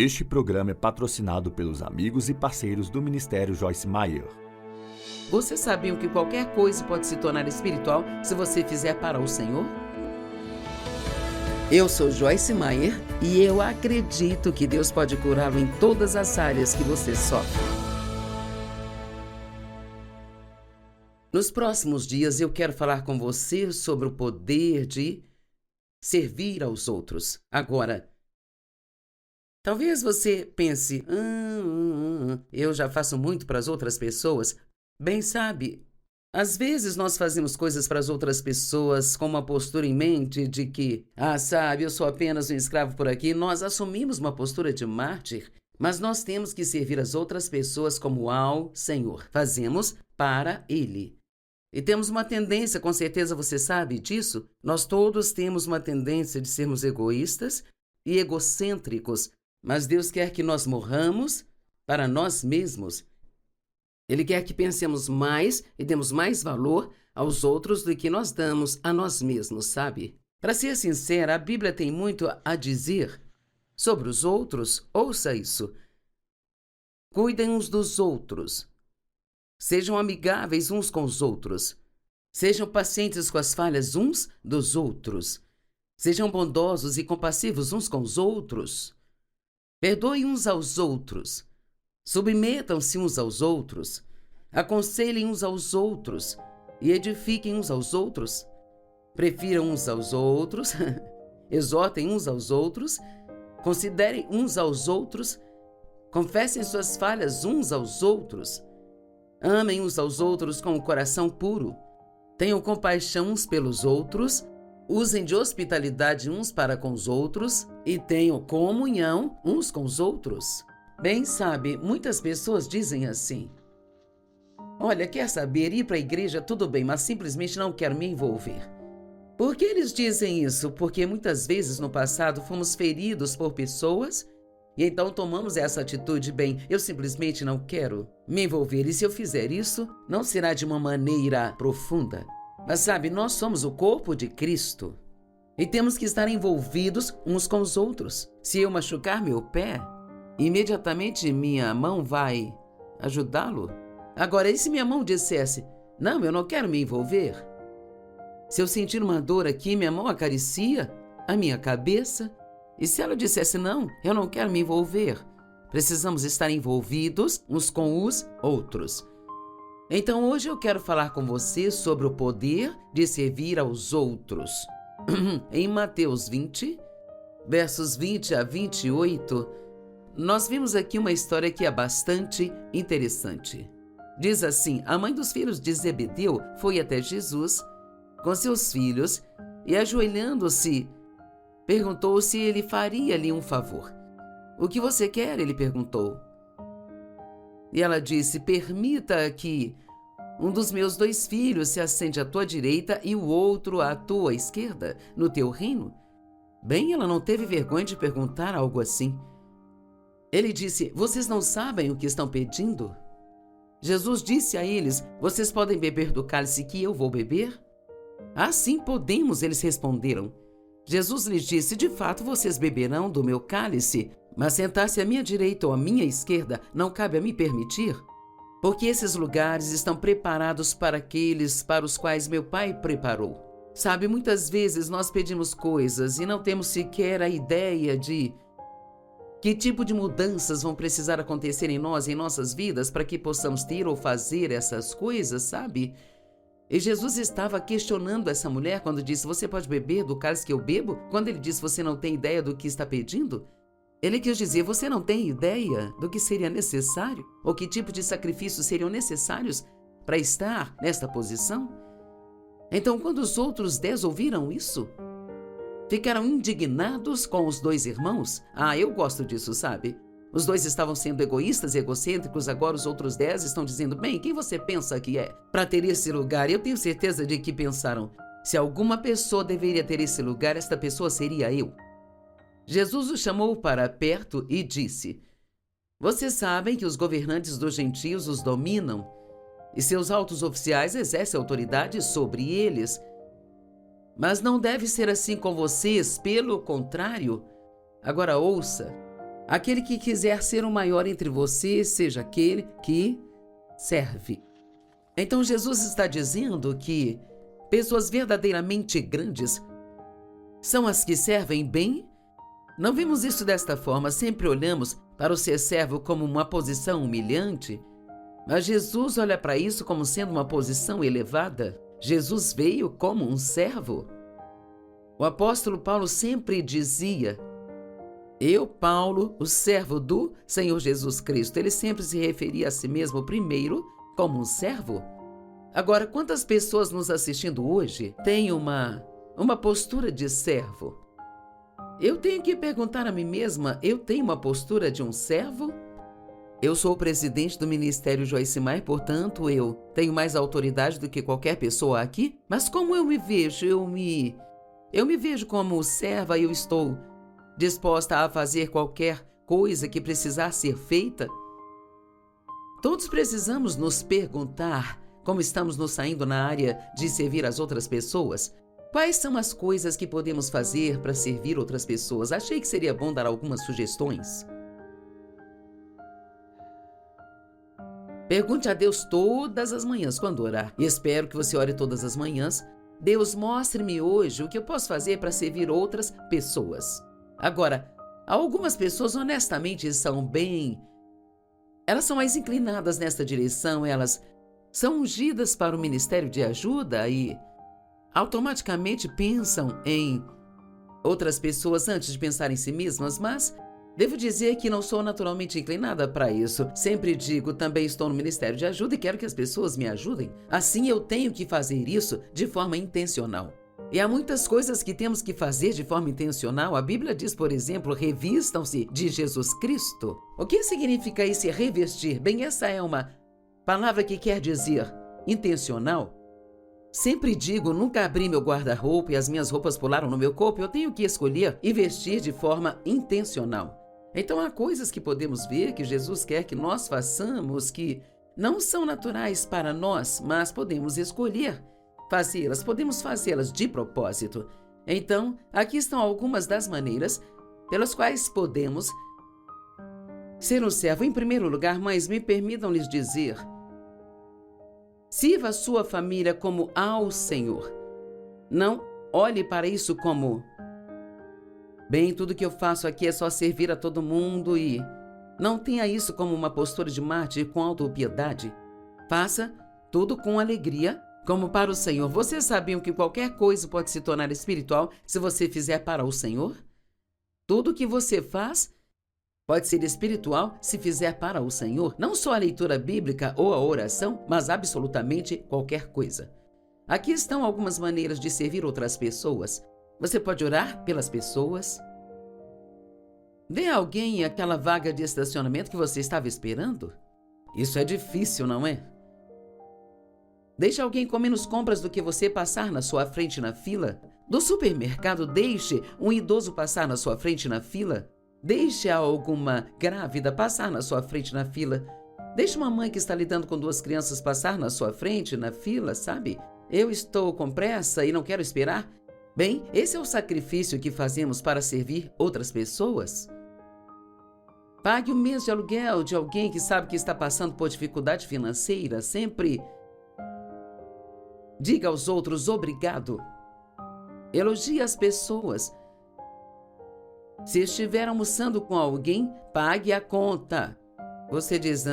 Este programa é patrocinado pelos amigos e parceiros do Ministério Joyce Meyer. Você sabia que qualquer coisa pode se tornar espiritual se você fizer para o Senhor? Eu sou Joyce Meyer e eu acredito que Deus pode curá-lo em todas as áreas que você sofre. Nos próximos dias eu quero falar com você sobre o poder de servir aos outros. Agora, talvez você pense, eu já faço muito para as outras pessoas. Bem, sabe, às vezes nós fazemos coisas para as outras pessoas com uma postura em mente de que, sabe, eu sou apenas um escravo por aqui. Nós assumimos uma postura de mártir, mas nós temos que servir as outras pessoas como ao Senhor. Fazemos para Ele. E temos uma tendência, com certeza você sabe disso, nós todos temos uma tendência de sermos egoístas e egocêntricos, mas Deus quer que nós morramos para nós mesmos. Ele quer que pensemos mais e demos mais valor aos outros do que nós damos a nós mesmos, sabe? Para ser sincera, a Bíblia tem muito a dizer sobre os outros. Ouça isso. Cuidem uns dos outros. Sejam amigáveis uns com os outros. Sejam pacientes com as falhas uns dos outros. Sejam bondosos e compassivos uns com os outros. Perdoem uns aos outros. Submetam-se uns aos outros. Aconselhem uns aos outros. E edifiquem uns aos outros. Prefiram uns aos outros. Exortem uns aos outros. Considerem uns aos outros. Confessem suas falhas uns aos outros. Amem uns aos outros com o coração puro. Tenham compaixão uns pelos outros. Usem de hospitalidade uns para com os outros. E tenham comunhão uns com os outros. Bem, sabe, muitas pessoas dizem assim: olha, quer saber, ir para a igreja tudo bem, mas simplesmente não quero me envolver. Por que eles dizem isso? Porque muitas vezes no passado fomos feridos por pessoas e então tomamos essa atitude, bem, eu simplesmente não quero me envolver. E se eu fizer isso, não será de uma maneira profunda. Mas sabe, nós somos o corpo de Cristo e temos que estar envolvidos uns com os outros. Se eu machucar meu pé, imediatamente minha mão vai ajudá-lo. Agora, e se minha mão dissesse, não, eu não quero me envolver? Se eu sentir uma dor aqui, minha mão acaricia a minha cabeça. E se ela dissesse, não, eu não quero me envolver? Precisamos estar envolvidos uns com os outros. Então, hoje eu quero falar com você sobre o poder de servir aos outros. Em Mateus 20, versos 20 a 28, nós vimos aqui uma história que é bastante interessante. Diz assim: a mãe dos filhos de Zebedeu foi até Jesus com seus filhos e, ajoelhando-se, perguntou se ele faria-lhe um favor. O que você quer? Ele perguntou. E ela disse: permita que um dos meus 2 filhos se assente à tua direita e o outro à tua esquerda no teu reino. Bem, ela não teve vergonha de perguntar algo assim. Ele disse: vocês não sabem o que estão pedindo? Jesus disse a eles: vocês podem beber do cálice que eu vou beber? Sim, podemos, eles responderam. Jesus lhes disse: de fato vocês beberão do meu cálice, mas sentar-se à minha direita ou à minha esquerda não cabe a mim permitir, porque esses lugares estão preparados para aqueles para os quais meu Pai preparou. Sabe, muitas vezes nós pedimos coisas e não temos sequer a ideia de que tipo de mudanças vão precisar acontecer em nós, em nossas vidas, para que possamos ter ou fazer essas coisas, sabe? E Jesus estava questionando essa mulher quando disse: você pode beber do cálice que eu bebo? Quando ele disse: você não tem ideia do que está pedindo? Ele quis dizer: você não tem ideia do que seria necessário? Ou que tipo de sacrifícios seriam necessários para estar nesta posição? Então, quando os outros 10 ouviram isso, ficaram indignados com os 2 irmãos. Eu gosto disso, sabe? Os 2 estavam sendo egoístas e egocêntricos, agora os outros 10 estão dizendo: bem, quem você pensa que é para ter esse lugar? Eu tenho certeza de que pensaram: se alguma pessoa deveria ter esse lugar, esta pessoa seria eu. Jesus os chamou para perto e disse: vocês sabem que os governantes dos gentios os dominam e seus altos oficiais exercem autoridade sobre eles. Mas não deve ser assim com vocês, pelo contrário. Agora ouça, Aquele que quiser ser o maior entre vocês, seja aquele que serve. Então Jesus está dizendo que pessoas verdadeiramente grandes são as que servem bem? Não vemos isso desta forma, sempre olhamos para o ser servo como uma posição humilhante, mas Jesus olha para isso como sendo uma posição elevada. Jesus veio como um servo. O apóstolo Paulo sempre dizia: eu, Paulo, o servo do Senhor Jesus Cristo. Ele sempre se referia a si mesmo primeiro como um servo. Agora, quantas pessoas nos assistindo hoje têm uma postura de servo? Eu tenho que perguntar a mim mesma, eu tenho uma postura de um servo? Eu sou o presidente do Ministério Joyce Meyer, portanto, eu tenho mais autoridade do que qualquer pessoa aqui? Mas como eu me vejo? Eu me vejo como serva e eu estou disposta a fazer qualquer coisa que precisar ser feita? Todos precisamos nos perguntar como estamos nos saindo na área de servir as outras pessoas. Quais são as coisas que podemos fazer para servir outras pessoas? Achei que seria bom dar algumas sugestões. Pergunte a Deus todas as manhãs quando orar. E espero que você ore todas as manhãs. Deus, mostre-me hoje o que eu posso fazer para servir outras pessoas. Agora, algumas pessoas honestamente elas são mais inclinadas nesta direção, elas são ungidas para o ministério de ajuda e automaticamente pensam em outras pessoas antes de pensar em si mesmas, mas devo dizer que não sou naturalmente inclinada para isso. Sempre digo, também estou no ministério de ajuda e quero que as pessoas me ajudem. Assim eu tenho que fazer isso de forma intencional. E há muitas coisas que temos que fazer de forma intencional. A Bíblia diz, por exemplo, revistam-se de Jesus Cristo. O que significa esse revestir? Bem, essa é uma palavra que quer dizer intencional. Sempre digo, nunca abri meu guarda-roupa e as minhas roupas pularam no meu corpo. Eu tenho que escolher e vestir de forma intencional. Então há coisas que podemos ver que Jesus quer que nós façamos que não são naturais para nós, mas podemos escolher fazê-las, podemos fazê-las de propósito. Então, aqui estão algumas das maneiras pelas quais podemos ser um servo. Em primeiro lugar, mas me permitam lhes dizer: sirva a sua família como ao Senhor. Não olhe para isso como, bem, tudo que eu faço aqui é só servir a todo mundo, e não tenha isso como uma postura de mártir com autopiedade. Faça tudo com alegria, como para o Senhor. Vocês sabiam que qualquer coisa pode se tornar espiritual se você fizer para o Senhor? Tudo que você faz pode ser espiritual se fizer para o Senhor. Não só a leitura bíblica ou a oração, mas absolutamente qualquer coisa. Aqui estão algumas maneiras de servir outras pessoas. Você pode orar pelas pessoas. Vê alguém em aquela vaga de estacionamento que você estava esperando? Isso é difícil, não é? Deixe alguém com menos compras do que você passar na sua frente na fila. Do supermercado, deixe um idoso passar na sua frente na fila. Deixe alguma grávida passar na sua frente na fila. Deixe uma mãe que está lidando com 2 crianças passar na sua frente na fila, sabe? Eu estou com pressa e não quero esperar. Bem, esse é o sacrifício que fazemos para servir outras pessoas. Pague o mês de aluguel de alguém que sabe que está passando por dificuldade financeira. Sempre diga aos outros obrigado. Elogie as pessoas. Se estiver almoçando com alguém, pague a conta. Você diz,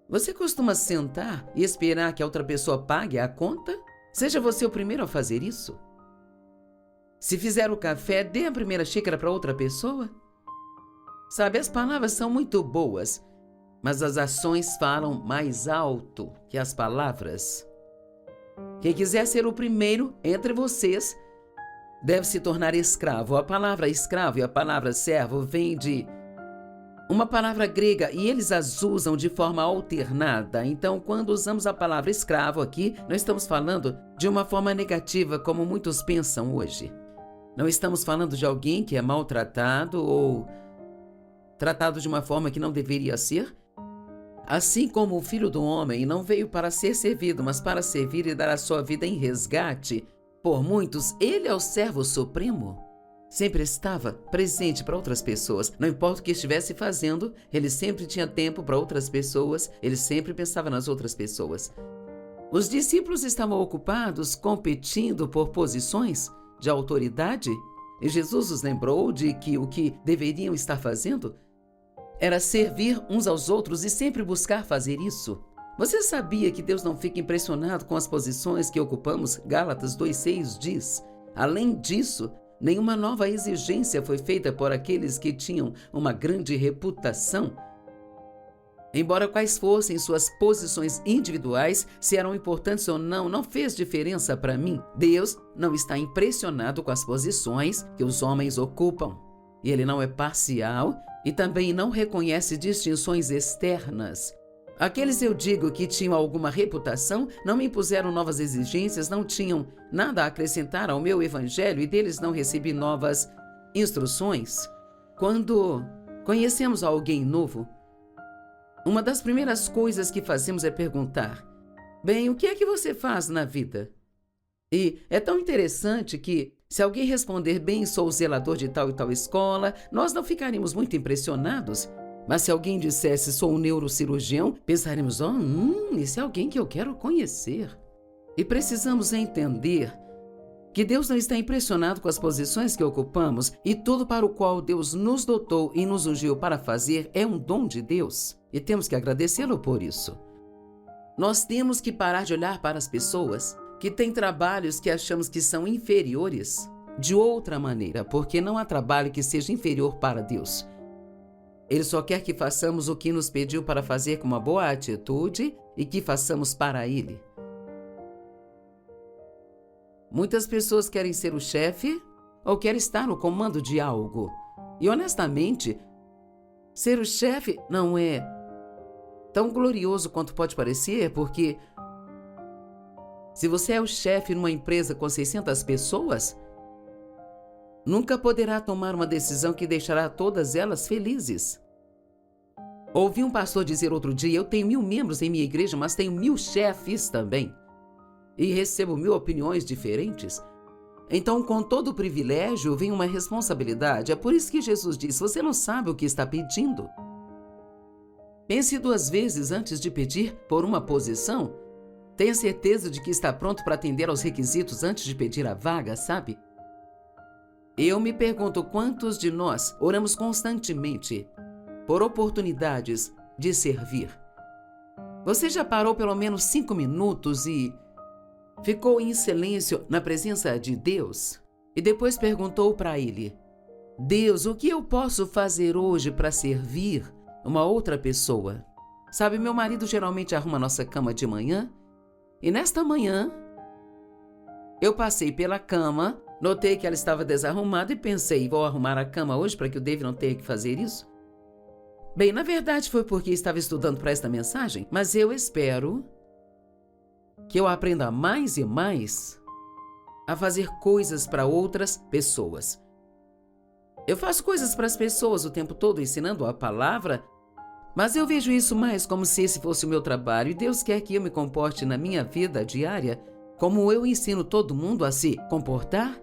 Você costuma sentar e esperar que a outra pessoa pague a conta? Seja você o primeiro a fazer isso. Se fizer o café, dê a primeira xícara para outra pessoa. Sabe, as palavras são muito boas, mas as ações falam mais alto que as palavras. Quem quiser ser o primeiro entre vocês deve se tornar escravo. A palavra escravo e a palavra servo vêm de uma palavra grega e eles as usam de forma alternada. Então, quando usamos a palavra escravo aqui, não estamos falando de uma forma negativa, como muitos pensam hoje. Não estamos falando de alguém que é maltratado ou tratado de uma forma que não deveria ser. Assim como o Filho do Homem não veio para ser servido, mas para servir e dar a sua vida em resgate por muitos, ele é o servo supremo. sempre estava presente para outras pessoas. Não importa o que estivesse fazendo, ele sempre tinha tempo para outras pessoas, ele sempre pensava nas outras pessoas. Os discípulos estavam ocupados competindo por posições de autoridade e Jesus os lembrou de que o que deveriam estar fazendo era servir uns aos outros e sempre buscar fazer isso. Você sabia que Deus não fica impressionado com as posições que ocupamos? Gálatas 2,6 diz. Além disso, nenhuma nova exigência foi feita por aqueles que tinham uma grande reputação. Embora quais fossem suas posições individuais, se eram importantes ou não fez diferença para mim. Deus não está impressionado com as posições que os homens ocupam. E Ele não é parcial e também não reconhece distinções externas. Aqueles eu digo que tinham alguma reputação não me impuseram novas exigências, não tinham nada a acrescentar ao meu evangelho e deles não recebi novas instruções. Quando conhecemos alguém novo, uma das primeiras coisas que fazemos é perguntar: bem, o que é que você faz na vida? E é tão interessante que, se alguém responder bem, sou o zelador de tal e tal escola, nós não ficaríamos muito impressionados. Mas se alguém dissesse, sou um neurocirurgião, pensaremos, esse é alguém que eu quero conhecer. E precisamos entender que Deus não está impressionado com as posições que ocupamos e tudo para o qual Deus nos dotou e nos ungiu para fazer é um dom de Deus. E temos que agradecê-lo por isso. Nós temos que parar de olhar para as pessoas que têm trabalhos que achamos que são inferiores de outra maneira, porque não há trabalho que seja inferior para Deus. Ele só quer que façamos o que nos pediu para fazer com uma boa atitude e que façamos para Ele. Muitas pessoas querem ser o chefe ou querem estar no comando de algo. E honestamente, ser o chefe não é tão glorioso quanto pode parecer, porque se você é o chefe numa empresa com 600 pessoas, nunca poderá tomar uma decisão que deixará todas elas felizes. Ouvi um pastor dizer outro dia, eu tenho 1000 membros em minha igreja, mas tenho 1000 chefes também. E recebo 1000 opiniões diferentes. Então, com todo o privilégio, vem uma responsabilidade. É por isso que Jesus diz, você não sabe o que está pedindo. Pense 2 vezes antes de pedir por uma posição. Tenha certeza de que está pronto para atender aos requisitos antes de pedir a vaga, sabe? Eu me pergunto quantos de nós oramos constantemente por oportunidades de servir. Você já parou pelo menos 5 minutos e ficou em silêncio na presença de Deus? E depois perguntou para Ele, Deus, o que eu posso fazer hoje para servir uma outra pessoa? Sabe, meu marido geralmente arruma nossa cama de manhã e nesta manhã eu passei pela cama, notei que ela estava desarrumada e pensei, vou arrumar a cama hoje para que o David não tenha que fazer isso? Bem, na verdade foi porque estava estudando para esta mensagem, mas eu espero que eu aprenda mais e mais a fazer coisas para outras pessoas. Eu faço coisas para as pessoas o tempo todo ensinando a palavra, mas eu vejo isso mais como se esse fosse o meu trabalho e Deus quer que eu me comporte na minha vida diária como eu ensino todo mundo a se comportar.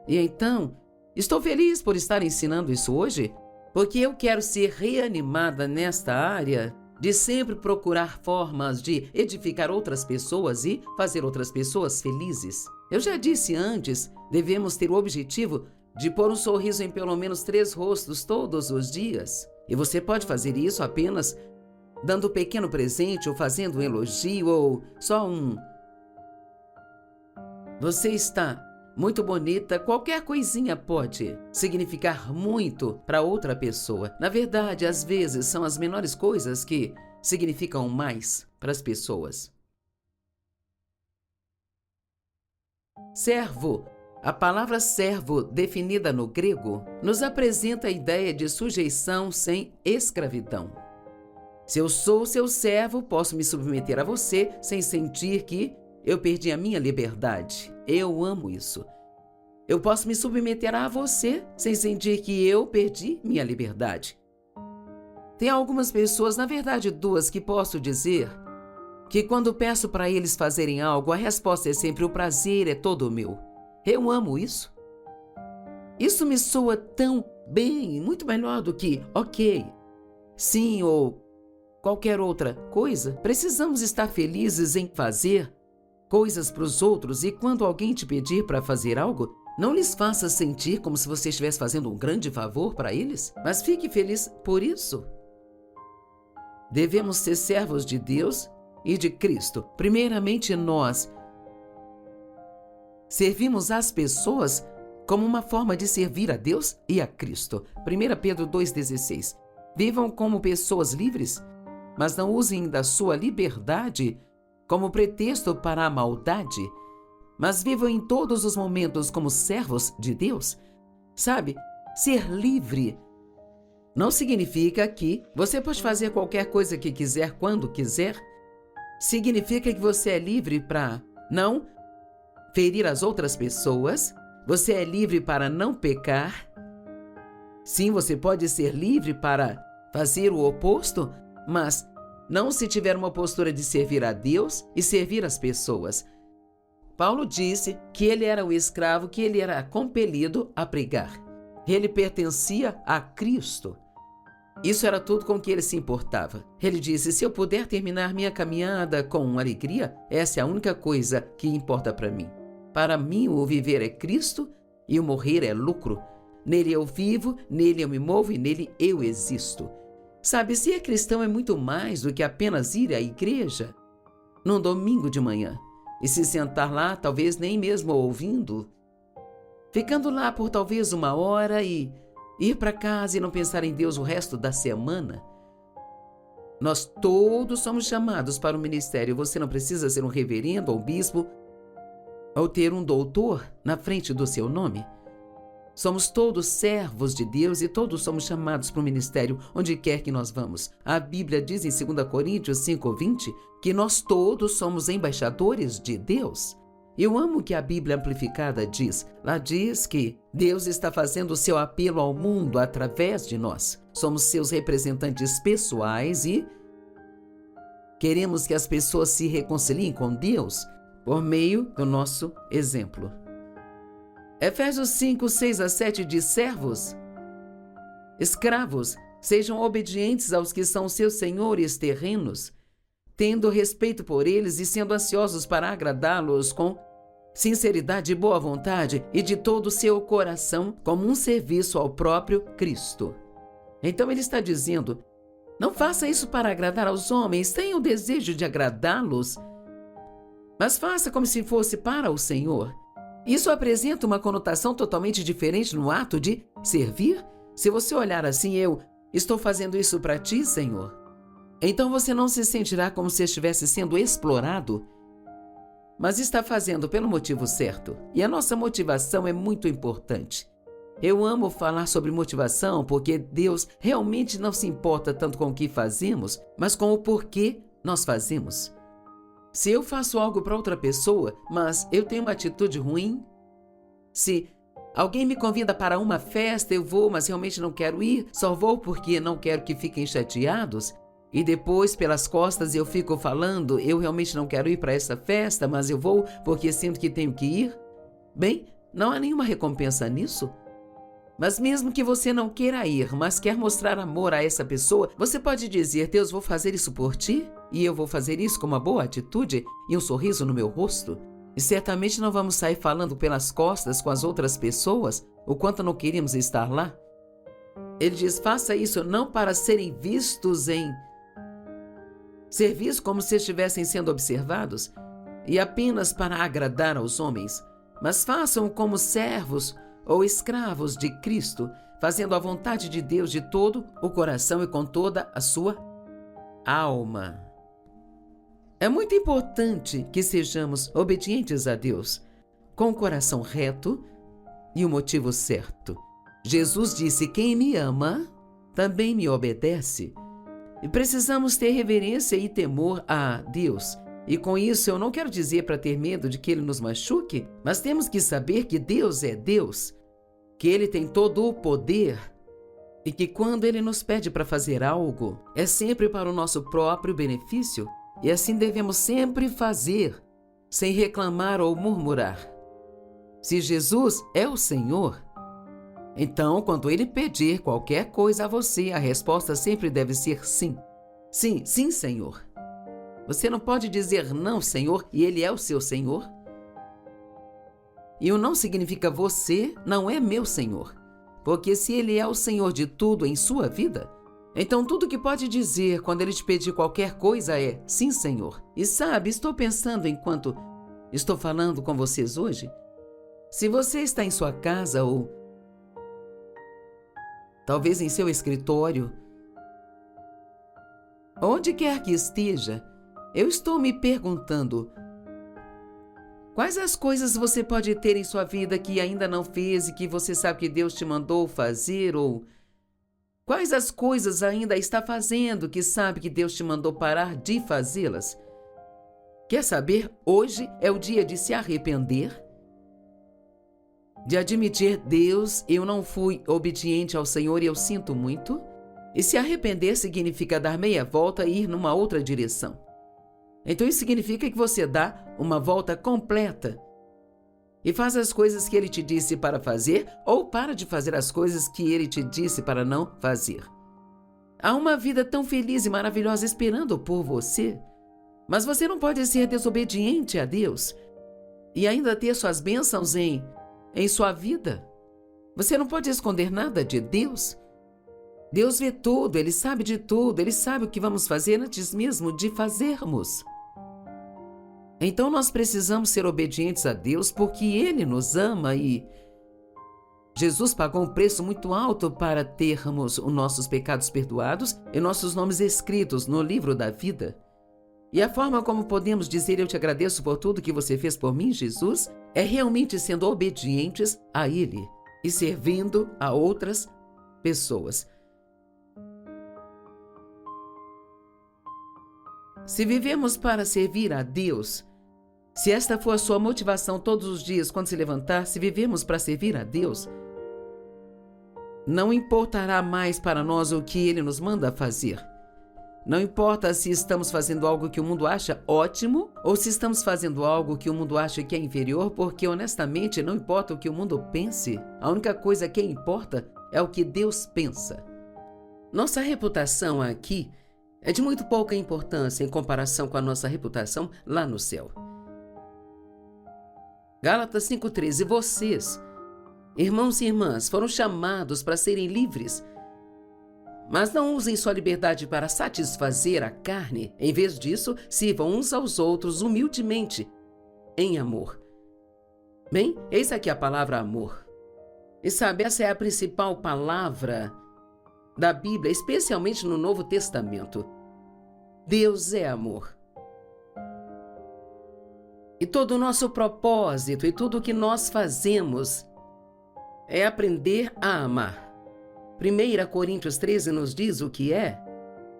E então, estou feliz por estar ensinando isso hoje, porque eu quero ser reanimada nesta área de sempre procurar formas de edificar outras pessoas e fazer outras pessoas felizes. Eu já disse antes, devemos ter o objetivo de pôr um sorriso em pelo menos 3 rostos todos os dias. E você pode fazer isso apenas dando um pequeno presente ou fazendo um elogio ou só um "Você está muito bonita", qualquer coisinha pode significar muito para outra pessoa. Na verdade, às vezes são as menores coisas que significam mais para as pessoas. Servo. A palavra servo, definida no grego, nos apresenta a ideia de sujeição sem escravidão. Se eu sou seu servo, posso me submeter a você sem sentir que eu perdi a minha liberdade. Eu amo isso. Eu posso me submeter a você sem sentir que eu perdi minha liberdade. Tem algumas pessoas, na verdade 2, que posso dizer que quando peço para eles fazerem algo, a resposta é sempre o prazer é todo meu. Eu amo isso. Isso me soa tão bem, muito melhor do que ok, sim ou qualquer outra coisa. Precisamos estar felizes em fazer coisas para os outros, e quando alguém te pedir para fazer algo, não lhes faça sentir como se você estivesse fazendo um grande favor para eles, mas fique feliz por isso. Devemos ser servos de Deus e de Cristo. Primeiramente, nós servimos as pessoas como uma forma de servir a Deus e a Cristo. 1 Pedro 2,16. Vivam como pessoas livres, mas não usem da sua liberdade como pretexto para a maldade, mas vivam em todos os momentos como servos de Deus. Sabe, ser livre não significa que você pode fazer qualquer coisa que quiser quando quiser. Significa que você é livre para não ferir as outras pessoas. Você é livre para não pecar. Sim, você pode ser livre para fazer o oposto, mas não se tiver uma postura de servir a Deus e servir as pessoas. Paulo disse que ele era o escravo, que ele era compelido a pregar. Ele pertencia a Cristo. Isso era tudo com que ele se importava. Ele disse: se eu puder terminar minha caminhada com alegria, essa é a única coisa que importa para mim. Para mim, o viver é Cristo e o morrer é lucro. Nele eu vivo, nele eu me movo e nele eu existo. Sabe, ser cristão é muito mais do que apenas ir à igreja num domingo de manhã e se sentar lá, talvez nem mesmo ouvindo, ficando lá por talvez 1 hora e ir para casa e não pensar em Deus o resto da semana. Nós todos somos chamados para o ministério. Você não precisa ser um reverendo ou um bispo ou ter um doutor na frente do seu nome. Somos todos servos de Deus e todos somos chamados para o ministério onde quer que nós vamos. A Bíblia diz em 2 Coríntios 5:20 que nós todos somos embaixadores de Deus. Eu amo o que a Bíblia Amplificada diz. Lá diz que Deus está fazendo o seu apelo ao mundo através de nós. Somos seus representantes pessoais e queremos que as pessoas se reconciliem com Deus por meio do nosso exemplo. Efésios 5:6-7 diz: servos, escravos, sejam obedientes aos que são seus senhores terrenos, tendo respeito por eles e sendo ansiosos para agradá-los com sinceridade e boa vontade e de todo o seu coração, como um serviço ao próprio Cristo. Então ele está dizendo: não faça isso para agradar aos homens, tenha o desejo de agradá-los, mas faça como se fosse para o Senhor. Isso apresenta uma conotação totalmente diferente no ato de servir. Se você olhar assim: eu estou fazendo isso para ti, Senhor, então você não se sentirá como se estivesse sendo explorado, mas está fazendo pelo motivo certo. E a nossa motivação é muito importante. Eu amo falar sobre motivação porque Deus realmente não se importa tanto com o que fazemos, mas com o porquê nós fazemos. Se eu faço algo para outra pessoa, mas eu tenho uma atitude ruim, se alguém me convida para uma festa, eu vou, mas realmente não quero ir, só vou porque não quero que fiquem chateados, e depois pelas costas eu fico falando: eu realmente não quero ir para essa festa, mas eu vou porque sinto que tenho que ir. Bem, não há nenhuma recompensa nisso. Mas mesmo que você não queira ir, mas quer mostrar amor a essa pessoa, você pode dizer: Deus, vou fazer isso por ti, e eu vou fazer isso com uma boa atitude e um sorriso no meu rosto. E certamente não vamos sair falando pelas costas com as outras pessoas o quanto não queríamos estar lá. Ele diz: faça isso não para serem vistos em serviço como se estivessem sendo observados e apenas para agradar aos homens, mas façam como servos ou escravos de Cristo, fazendo a vontade de Deus de todo o coração e com toda a sua alma. É muito importante que sejamos obedientes a Deus, com o coração reto e o motivo certo. Jesus disse: quem me ama, também me obedece. E precisamos ter reverência e temor a Deus. E com isso eu não quero dizer para ter medo de que Ele nos machuque, mas temos que saber que Deus é Deus, que Ele tem todo o poder e que quando Ele nos pede para fazer algo, é sempre para o nosso próprio benefício, e assim devemos sempre fazer, sem reclamar ou murmurar. Se Jesus é o Senhor, Então, quando ele pedir qualquer coisa a você, a resposta sempre deve ser sim. Sim, sim, Senhor. Você não pode dizer não, Senhor, e ele é o seu Senhor. E o não significa você não é meu Senhor. Porque se ele é o Senhor de tudo em sua vida, então tudo que pode dizer quando ele te pedir qualquer coisa é sim, Senhor. E sabe, estou pensando enquanto estou falando com vocês hoje, se você está em sua casa ou talvez em seu escritório, onde quer que esteja, eu estou me perguntando: quais as coisas você pode ter em sua vida que ainda não fez e que você sabe que Deus te mandou fazer? Ou quais as coisas ainda está fazendo que sabe que Deus te mandou parar de fazê-las? Quer saber? Hoje é o dia de se arrepender, de admitir: Deus, eu não fui obediente ao Senhor e eu sinto muito. E se arrepender significa dar meia volta e ir numa outra direção. Então isso significa que você dá uma volta completa e faz as coisas que ele te disse para fazer ou para de fazer as coisas que ele te disse para não fazer. Há uma vida tão feliz e maravilhosa esperando por você, mas você não pode ser desobediente a Deus e ainda ter suas bênçãos em sua vida. Você não pode esconder nada de Deus. Deus vê tudo, Ele sabe de tudo, Ele sabe o que vamos fazer antes mesmo de fazermos. Então nós precisamos ser obedientes a Deus porque Ele nos ama e Jesus pagou um preço muito alto para termos os nossos pecados perdoados e nossos nomes escritos no livro da vida. E a forma como podemos dizer eu te agradeço por tudo que você fez por mim, Jesus, é realmente sendo obedientes a Ele e servindo a outras pessoas. Se vivemos para servir a Deus, se esta for a sua motivação todos os dias quando se levantar, se vivemos para servir a Deus, não importará mais para nós o que Ele nos manda fazer. Não importa se estamos fazendo algo que o mundo acha ótimo ou se estamos fazendo algo que o mundo acha que é inferior, porque honestamente não importa o que o mundo pense, a única coisa que importa é o que Deus pensa. Nossa reputação aqui é de muito pouca importância em comparação com a nossa reputação lá no céu. Gálatas 5,13. Vocês, irmãos e irmãs, foram chamados para serem livres, mas não usem sua liberdade para satisfazer a carne. Em vez disso, sirvam uns aos outros humildemente, em amor. Bem, eis aqui a palavra amor. E sabe, essa é a principal palavra da Bíblia, especialmente no Novo Testamento. Deus é amor. E todo o nosso propósito e tudo o que nós fazemos é aprender a amar. 1 Coríntios 13 nos diz o que é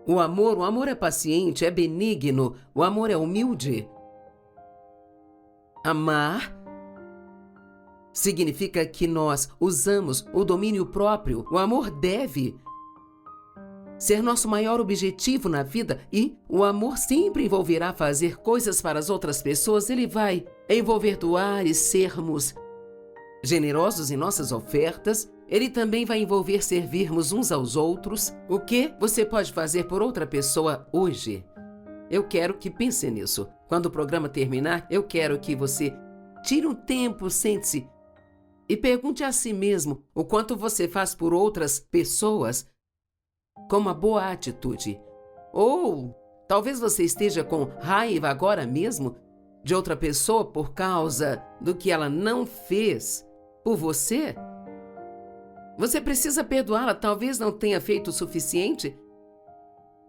o amor. O amor é paciente, é benigno, o amor é humilde. Amar significa que nós usamos o domínio próprio. O amor deve ser nosso maior objetivo na vida e o amor sempre envolverá fazer coisas para as outras pessoas. Ele vai envolver doar e sermos generosos em nossas ofertas. Ele também vai envolver servirmos uns aos outros. O que você pode fazer por outra pessoa hoje? Eu quero que pense nisso. Quando o programa terminar, eu quero que você tire um tempo, sente-se e pergunte a si mesmo o quanto você faz por outras pessoas com uma boa atitude. Ou talvez você esteja com raiva agora mesmo de outra pessoa por causa do que ela não fez por você. Você precisa perdoá-la, talvez não tenha feito o suficiente.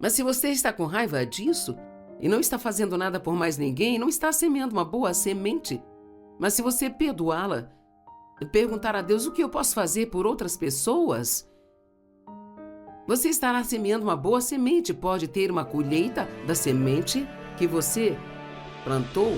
Mas se você está com raiva disso e não está fazendo nada por mais ninguém, não está semeando uma boa semente. Mas se você perdoá-la e perguntar a Deus o que eu posso fazer por outras pessoas, você estará semeando uma boa semente. Pode ter uma colheita da semente que você plantou.